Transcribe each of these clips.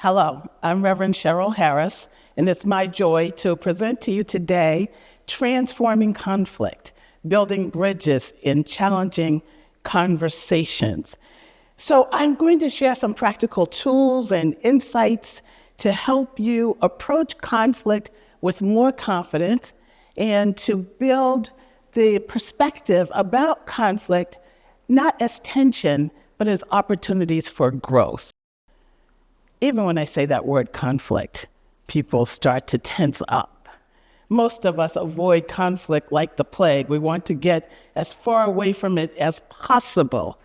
Hello, I'm Reverend Cheryl Harris, and it's my joy to present to you today Transforming Conflict, Building Bridges in Challenging Conversations. So I'm going to share some practical tools and insights to help you approach conflict with more confidence and to build the perspective about conflict not as tension, but as opportunities for growth. Even when I say that word conflict, people start to tense up. Most of us avoid conflict like the plague. We want to get as far away from it as possible.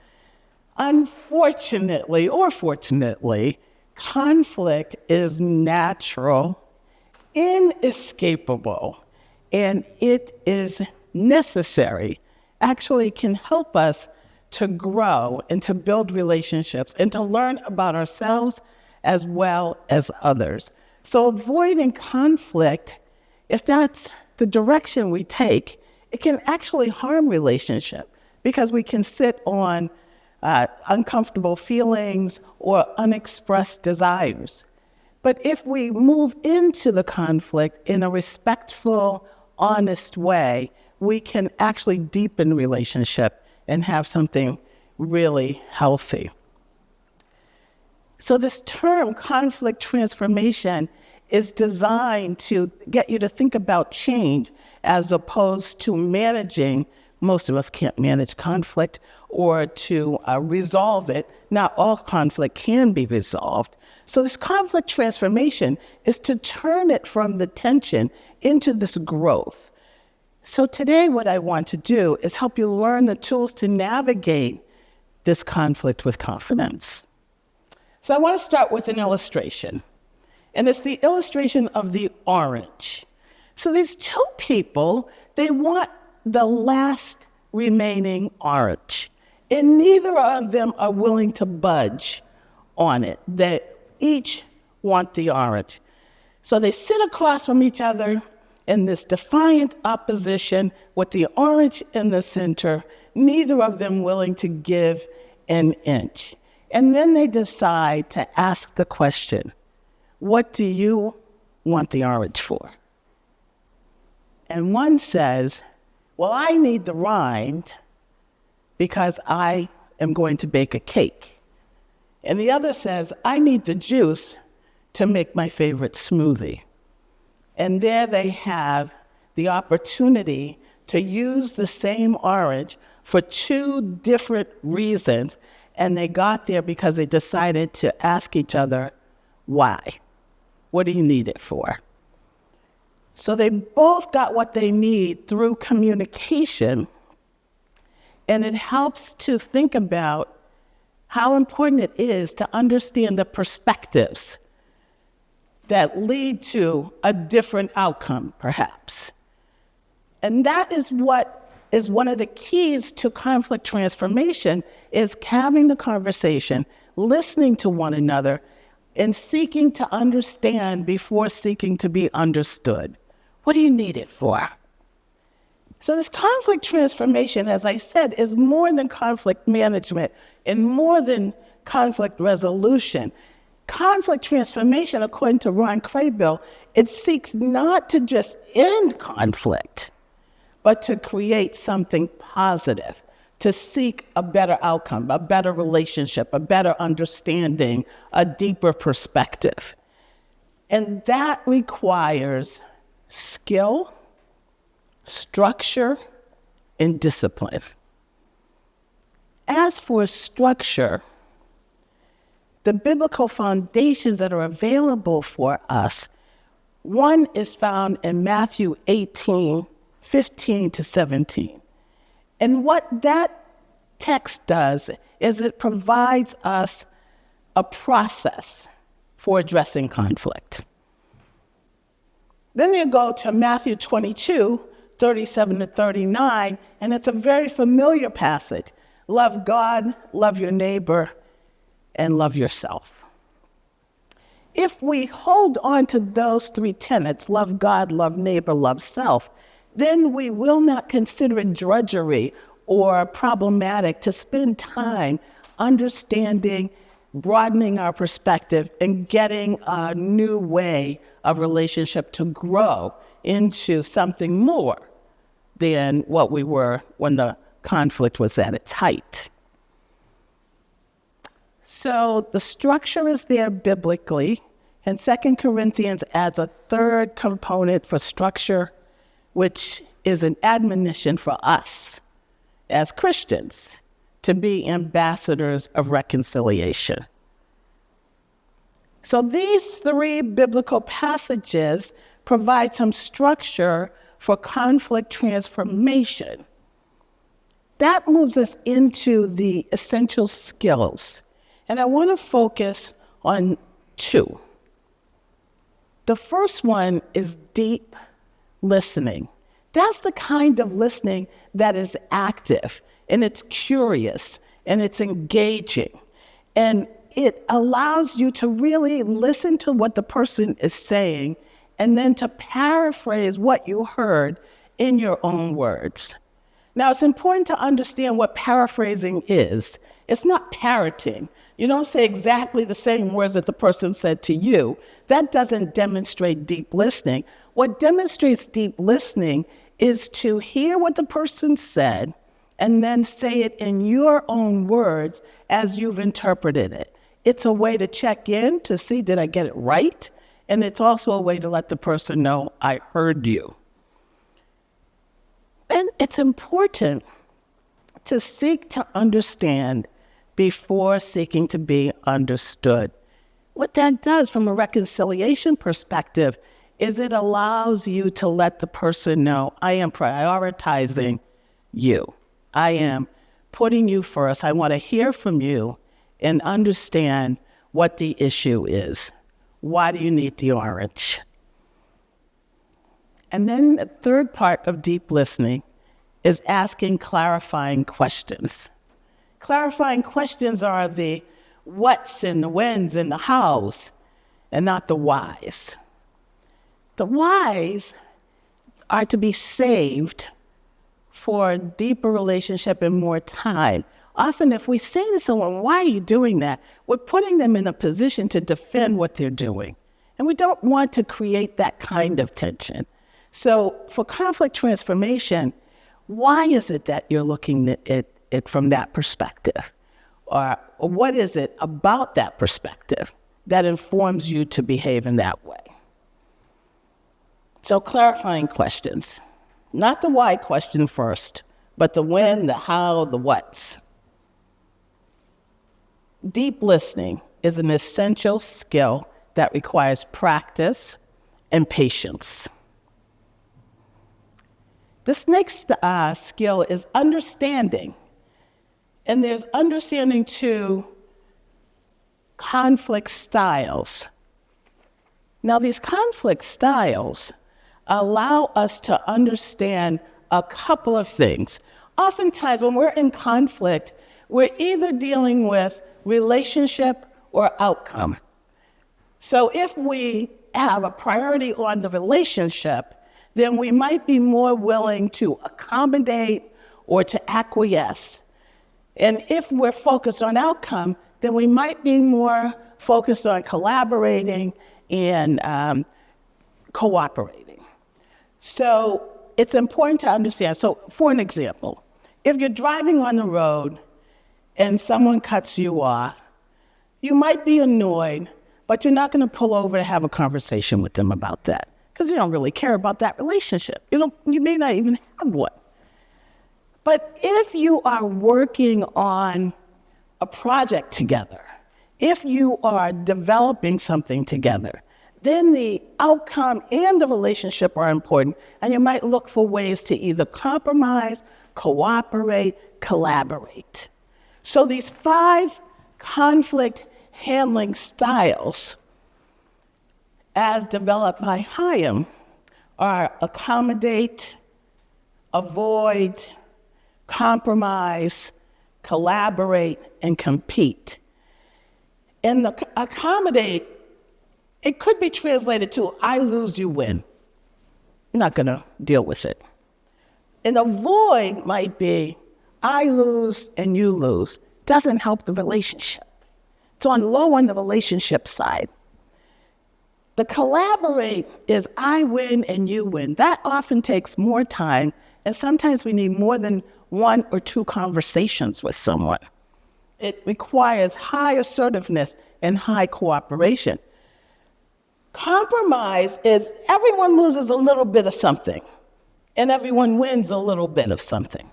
Unfortunately, or fortunately, conflict is natural, inescapable, and it is necessary. Actually, it can help us to grow and to build relationships and to learn about ourselves as well as others. So avoiding conflict, if that's the direction we take, it can actually harm relationship because we can sit on uncomfortable feelings or unexpressed desires. But if we move into the conflict in a respectful, honest way, we can actually deepen relationship and have something really healthy. So this term, conflict transformation, is designed to get you to think about change as opposed to managing. Most of us can't manage conflict or to resolve it. Not all conflict can be resolved. So this conflict transformation is to turn it from the tension into this growth. So today what I want to do is help you learn the tools to navigate this conflict with confidence. So I want to start with an illustration. And it's the illustration of the orange. So there's two people, they want the last remaining orange. And neither of them are willing to budge on it. They each want the orange. So they sit across from each other in this defiant opposition with the orange in the center, neither of them willing to give an inch. And then they decide to ask the question, what do you want the orange for? And one says, well, I need the rind because I am going to bake a cake. And the other says, I need the juice to make my favorite smoothie. And there they have the opportunity to use the same orange for two different reasons. And they got there because they decided to ask each other, why? What do you need it for? So they both got what they need through communication. And it helps to think about how important it is to understand the perspectives that lead to a different outcome, perhaps. And that is what is one of the keys to conflict transformation, is having the conversation, listening to one another, and seeking to understand before seeking to be understood. What do you need it for? So this conflict transformation, as I said, is more than conflict management and more than conflict resolution. Conflict transformation, according to Ron Craybill, it seeks not to just end conflict, but to create something positive, to seek a better outcome, a better relationship, a better understanding, a deeper perspective. And that requires skill, structure, and discipline. As for structure, the biblical foundations that are available for us, one is found in Matthew 18:15 to 17. And what that text does is it provides us a process for addressing conflict. Then you go to Matthew 22:37 to 39, and it's a very familiar passage. Love God, love your neighbor, and love yourself. If we hold on to those three tenets, love God, love neighbor, love self, then we will not consider it drudgery or problematic to spend time understanding broadening our perspective and getting a new way of relationship to grow into something more than what we were when the conflict was at its height. So the structure is there biblically, and 2 Corinthians adds a third component for structure, which is an admonition for us as Christians to be ambassadors of reconciliation. So these three biblical passages provide some structure for conflict transformation. That moves us into the essential skills. And I want to focus on two. The first one is deep listening. That's the kind of listening that is active, and it's curious, and it's engaging. And it allows you to really listen to what the person is saying and then to paraphrase what you heard in your own words. Now, it's important to understand what paraphrasing is. It's not parroting. You don't say exactly the same words that the person said to you. That doesn't demonstrate deep listening. What demonstrates deep listening is to hear what the person said and then say it in your own words as you've interpreted it. It's a way to check in to see, did I get it right? And it's also a way to let the person know, I heard you. And it's important to seek to understand before seeking to be understood. What that does from a reconciliation perspective is it allows you to let the person know, I am prioritizing you. I am putting you first. I want to hear from you and understand what the issue is. Why do you need the orange? And then the third part of deep listening is asking clarifying questions. Clarifying questions are the what's and the when's and the how's, and not the why's. The why's are to be saved for a deeper relationship and more time. Often if we say to someone, why are you doing that? We're putting them in a position to defend what they're doing. And we don't want to create that kind of tension. So for conflict transformation, why is it that you're looking at it from that perspective? Or what is it about that perspective that informs you to behave in that way? So clarifying questions. Not the why question first, but the when, the how, the what's. Deep listening is an essential skill that requires practice and patience. This next skill is understanding. And there's understanding to conflict styles. Now, these conflict styles allow us to understand a couple of things. Oftentimes, when we're in conflict, we're either dealing with relationship or outcome. So if we have a priority on the relationship, then we might be more willing to accommodate or to acquiesce. And if we're focused on outcome, then we might be more focused on collaborating and cooperating. So it's important to understand. So for an example, if you're driving on the road and someone cuts you off, you might be annoyed, but you're not going to pull over to have a conversation with them about that because you don't really care about that relationship. You may not even have one. But if you are working on a project together, if you are developing something together, then the outcome and the relationship are important, and you might look for ways to either compromise, cooperate, collaborate. So these 5 conflict handling styles, as developed by Chaim, are accommodate, avoid, compromise, collaborate, and compete. And the accommodate, it could be translated to, I lose, you win. I'm not going to deal with it. And avoid might be, I lose and you lose. Doesn't help the relationship. It's on low on the relationship side. The collaborate is I win and you win. That often takes more time, and sometimes we need more than 1 or 2 conversations with someone. It requires high assertiveness and high cooperation. Compromise is everyone loses a little bit of something, and everyone wins a little bit of something.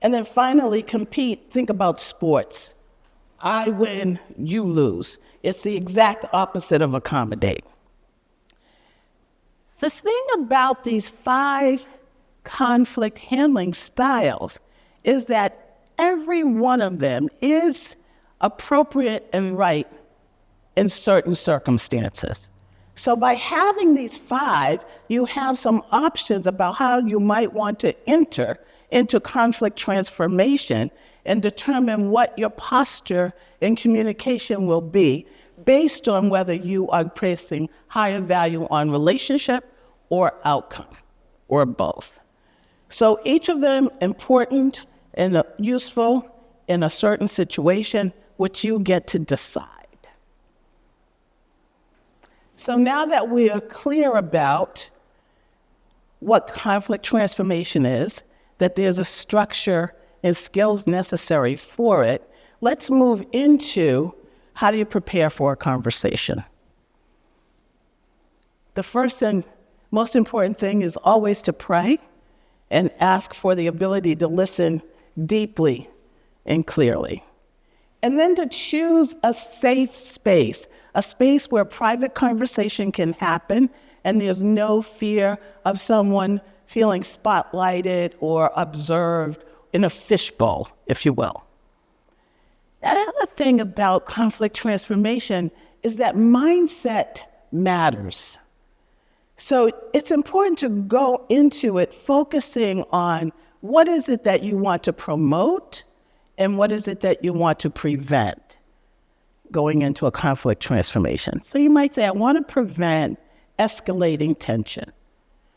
And then finally, compete. Think about sports. I win, you lose. It's the exact opposite of accommodate. The thing about these 5 conflict handling styles is that every one of them is appropriate and right in certain circumstances. So by having these 5, you have some options about how you might want to enter into conflict transformation and determine what your posture in communication will be based on whether you are placing higher value on relationship or outcome, or both. So each of them important and useful in a certain situation, which you get to decide. So now that we are clear about what conflict transformation is, that there's a structure and skills necessary for it, let's move into how do you prepare for a conversation. The first and most important thing is always to pray and ask for the ability to listen deeply and clearly. And then to choose a safe space, a space where private conversation can happen and there's no fear of someone feeling spotlighted or observed in a fishbowl, if you will. Another thing about conflict transformation is that mindset matters. So it's important to go into it focusing on what is it that you want to promote and what is it that you want to prevent going into a conflict transformation. So you might say, I want to prevent escalating tension,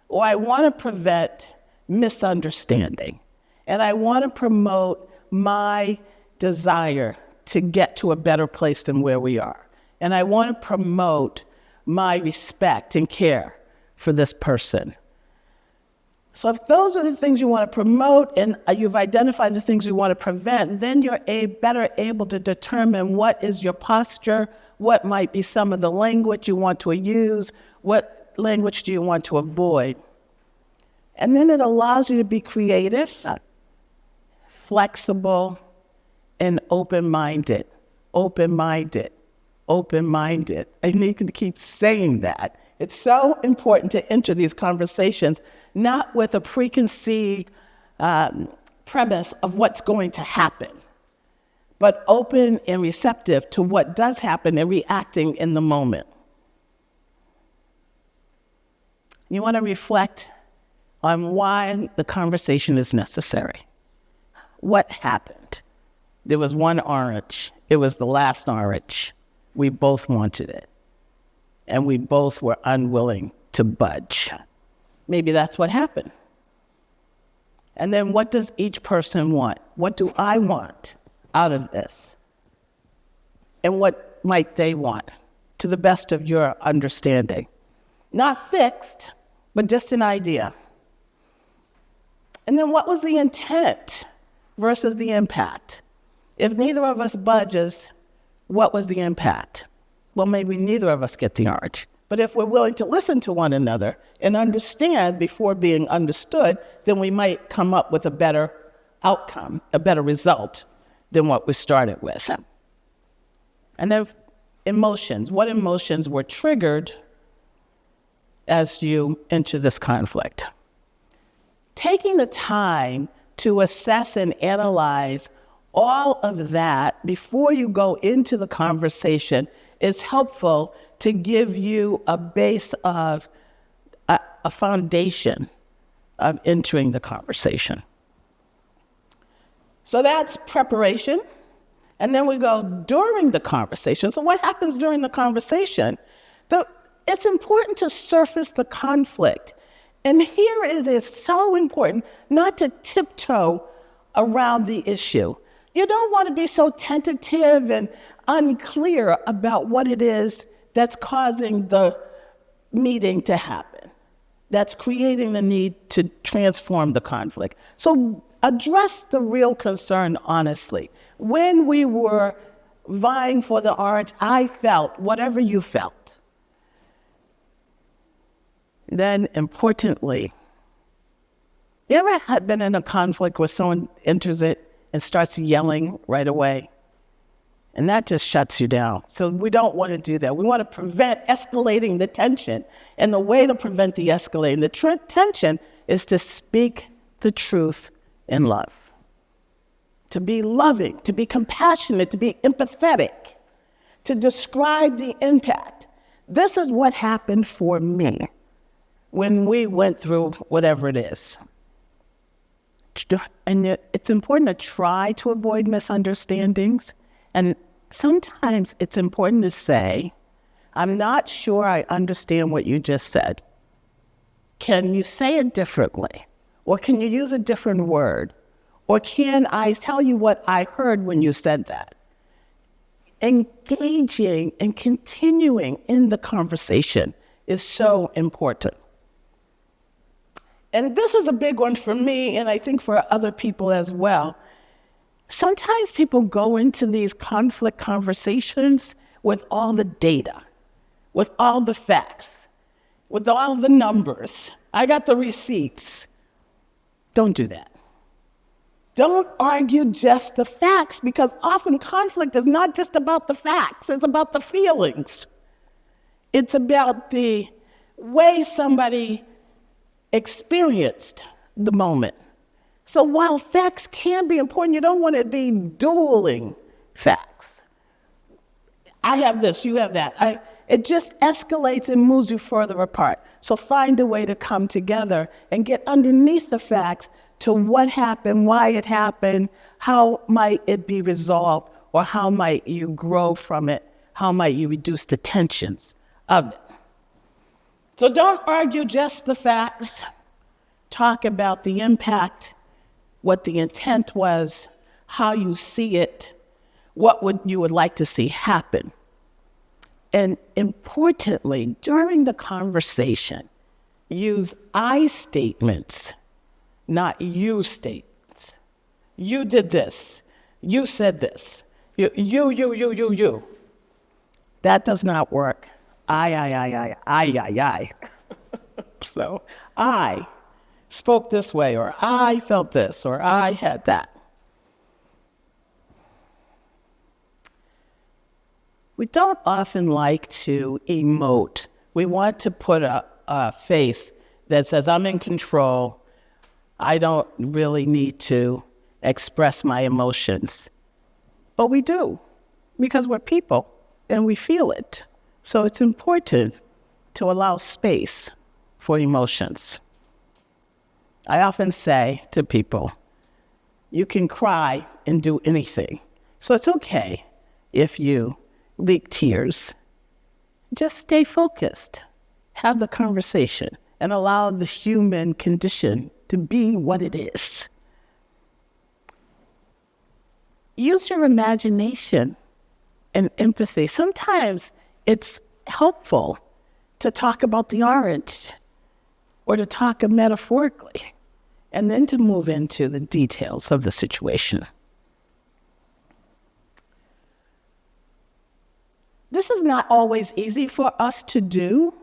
or I want to prevent misunderstanding, and I want to promote my desire to get to a better place than where we are. And I want to promote my respect and care for this person. So if those are the things you want to promote and you've identified the things you want to prevent, then you're better able to determine what is your posture, what might be some of the language you want to use, what language do you want to avoid. And then it allows you to be creative, flexible, and open-minded. Open-minded. Open-minded. I need to keep saying that. It's so important to enter these conversations not with a preconceived premise of what's going to happen, but open and receptive to what does happen and reacting in the moment. You want to reflect on why the conversation is necessary. What happened? There was one orange. It was the last orange. We both wanted it. And we both were unwilling to budge. Maybe that's what happened. And then what does each person want? What do I want out of this? And what might they want, to the best of your understanding? Not fixed, but just an idea. And then what was the intent versus the impact? If neither of us budges, what was the impact? Well, maybe neither of us get the orange. But if we're willing to listen to one another and understand before being understood, then we might come up with a better outcome, a better result than what we started with. And then emotions. What emotions were triggered as you enter this conflict? Taking the time to assess and analyze all of that before you go into the conversation is helpful to give you a base of a foundation of entering the conversation. So that's preparation. And then we go during the conversation. So what happens during the conversation? It's important to surface the conflict. And here it is so important not to tiptoe around the issue, You don't want to be so tentative and unclear about what it is that's causing the meeting to happen, that's creating the need to transform the conflict. So address the real concern honestly. When we were vying for the orange, I felt whatever you felt. Then, importantly, you ever had been in a conflict where someone enters it and starts yelling right away? And that just shuts you down. So we don't want to do that. We want to prevent escalating the tension. And the way to prevent the escalating the tension is to speak the truth in love. To be loving, to be compassionate, to be empathetic, to describe the impact. This is what happened for me when we went through whatever it is. And it's important to try to avoid misunderstandings. And sometimes it's important to say, I'm not sure I understand what you just said. Can you say it differently? Or can you use a different word? Or can I tell you what I heard when you said that? Engaging and continuing in the conversation is so important. And this is a big one for me, and I think for other people as well. Sometimes people go into these conflict conversations with all the data, with all the facts, with all the numbers. I got the receipts. Don't do that. Don't argue just the facts, because often conflict is not just about the facts, it's about the feelings. It's about the way somebody experienced the moment. So while facts can be important, you don't want to be dueling facts. I have this, you have that. It just escalates and moves you further apart. So find a way to come together and get underneath the facts to what happened, why it happened, how might it be resolved, or how might you grow from it, how might you reduce the tensions of it. So don't argue just the facts. Talk about the impact, what the intent was, how you see it, what you would like to see happen. And importantly, during the conversation, use I statements, not you statements. You did this. You said this. You. That does not work. I. So I spoke this way, or I felt this, or I had that. We don't often like to emote. We want to put a face that says, I'm in control. I don't really need to express my emotions. But we do, because we're people and we feel it. So it's important to allow space for emotions. I often say to people, you can cry and do anything. So it's okay if you leak tears. Just stay focused. Have the conversation and allow the human condition to be what it is. Use your imagination and empathy. Sometimes it's helpful to talk about the orange or to talk metaphorically and then to move into the details of the situation. This is not always easy for us to do,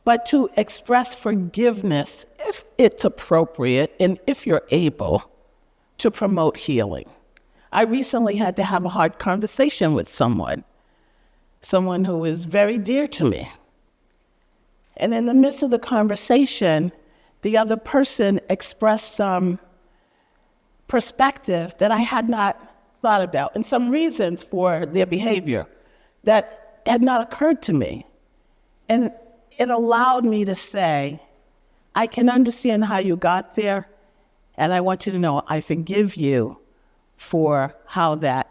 but to express forgiveness if it's appropriate and if you're able to promote healing. I recently had to have a hard conversation with someone who is very dear to me. And in the midst of the conversation, the other person expressed some perspective that I had not thought about and some reasons for their behavior that had not occurred to me. And it allowed me to say, I can understand how you got there, and I want you to know I forgive you for how that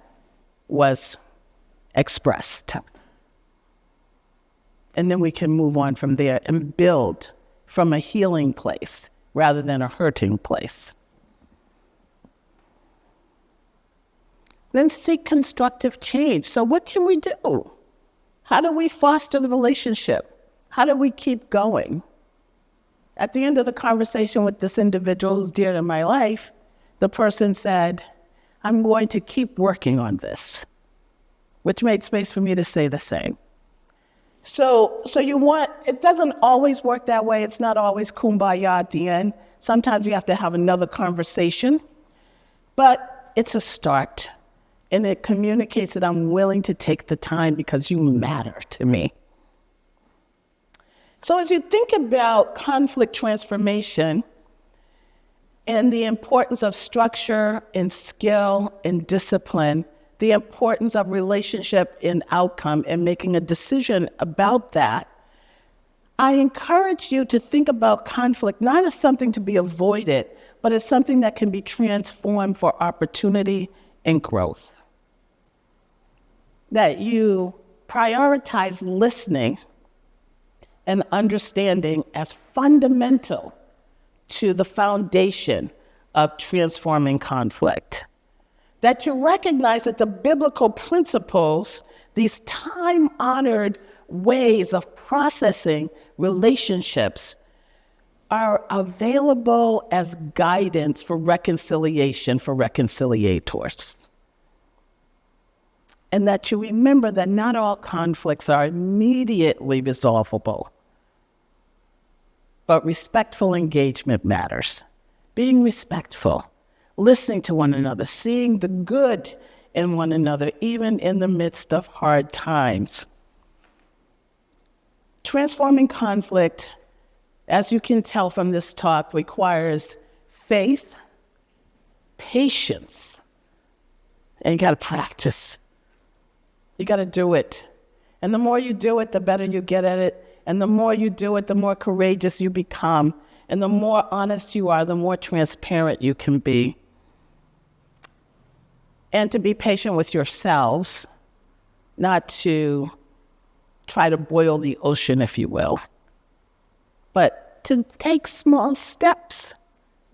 was expressed. And then we can move on from there and build from a healing place rather than a hurting place. then seek constructive change. So what can we do? How do we foster the relationship? How do we keep going? At the end of the conversation with this individual who's dear to my life, the person said, I'm going to keep working on this, which made space for me to say the same. So it doesn't always work that way. It's not always kumbaya at the end. Sometimes you have to have another conversation, but it's a start. And it communicates that I'm willing to take the time because you matter to me. So as you think about conflict transformation and the importance of structure and skill and discipline, the importance of relationship and outcome and making a decision about that, I encourage you to think about conflict not as something to be avoided, but as something that can be transformed for opportunity and growth. That you prioritize listening and understanding as fundamental to the foundation of transforming conflict. That you recognize that the biblical principles, these time-honored ways of processing relationships, are available as guidance for reconciliation for reconciliators. And that you remember that not all conflicts are immediately resolvable, but respectful engagement matters. Being respectful, listening to one another, seeing the good in one another, even in the midst of hard times. Transforming conflict, as you can tell from this talk, requires faith, patience, and you got to practice. You got to do it. And the more you do it, the better you get at it. And the more you do it, the more courageous you become. And the more honest you are, the more transparent you can be. And to be patient with yourselves, not to try to boil the ocean, if you will, but to take small steps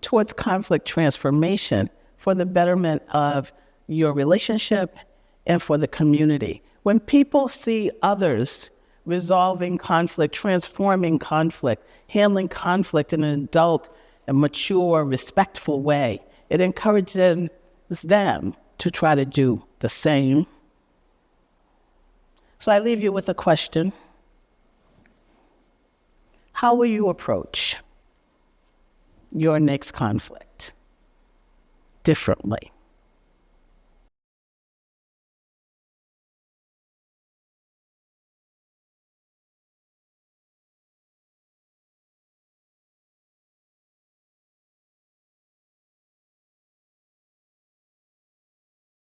towards conflict transformation for the betterment of your relationship and for the community. When people see others resolving conflict, transforming conflict, handling conflict in an adult and mature, respectful way, it encourages them to try to do the same. So I leave you with a question. How will you approach your next conflict differently?